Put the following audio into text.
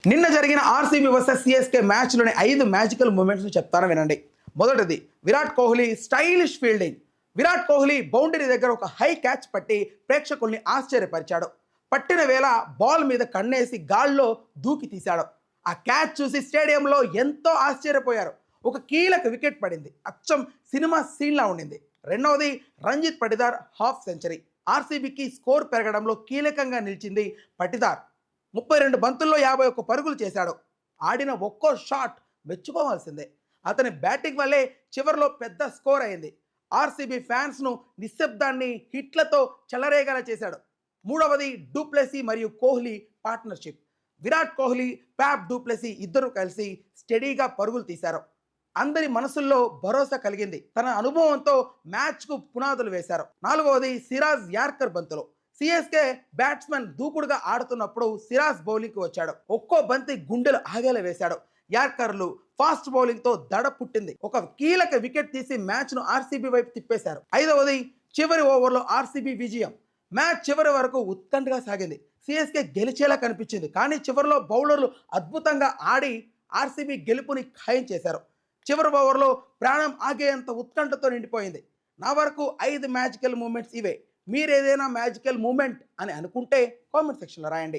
నిన్న జరిగిన RCB versus CSK మ్యాచ్లోని 5 మ్యాజికల్ మూమెంట్స్ చెప్తాను వినండి. మొదటిది Virat Kohli stylish fielding. Virat Kohli boundary దగ్గర ఒక హై క్యాచ్ పట్టి ప్రేక్షకుల్ని ఆశ్చర్యపరిచాడు. పట్టిన వేళ బాల్ మీద కన్నేసి గాల్లో దూకి తీశాడు. ఆ క్యాచ్ చూసి స్టేడియంలో ఎంతో ఆశ్చర్యపోయారు. ఒక కీలక వికెట్ పడింది, అచ్చం సినిమా సీన్లా ఉండింది. రెండవది రంజిత్ పటిదార్ హాఫ్ సెంచరీ. ఆర్సీబీకి స్కోర్ పెరగడంలో కీలకంగా నిలిచింది పటిదార్. 32 బంతుల్లో 51 పరుగులు చేశాడు. ఆడిన ఒక్కో షాట్ మెచ్చుకోవాల్సిందే. అతని బ్యాటింగ్ వల్లే చివరిలో పెద్ద స్కోర్ అయింది. ఆర్సీబీ ఫ్యాన్స్ను నిశ్శబ్దాన్ని హిట్లతో చెలరేగేలా చేశాడు. మూడవది డూప్లెసీ మరియు Kohli partnership. Virat Kohli, Pap du Plessis ఇద్దరు కలిసి స్టడీగా పరుగులు తీశారు. అందరి మనసుల్లో భరోసా కలిగింది. తన అనుభవంతో మ్యాచ్కు పునాదులు వేశారు. నాలుగవది సిరాజ్ యార్కర్ బంతులు. సిఎస్కే బ్యాట్స్మెన్ దూకుడుగా ఆడుతున్నప్పుడు సిరాజ్ బౌలింగ్కి వచ్చాడు. ఒక్కో బంతి గుండెలు ఆగేలా వేశాడు. యార్కర్లు ఫాస్ట్ బౌలింగ్తో దడ పుట్టింది. ఒక కీలక వికెట్ తీసి మ్యాచ్ను ఆర్సీబీ వైపు తిప్పేశారు. ఐదవది చివరి ఓవర్లో ఆర్సీబీ విజయం. మ్యాచ్ చివరి వరకు ఉత్కంఠగా సాగింది. సిఎస్కే గెలిచేలా కనిపించింది, కానీ చివరిలో బౌలర్లు అద్భుతంగా ఆడి ఆర్సీబీ గెలుపుని ఖాయం చేశారు. చివరి ఓవర్లో ప్రాణం ఆగేంత ఉత్కంఠతో నిండిపోయింది. నా వరకు 5 మ్యాజికల్ మూమెంట్స్ ఇవే. మీరు ఏదైనా మ్యాజికల్ మూమెంట్ అని అనుకుంటే కామెంట్ సెక్షన్లో రాయండి.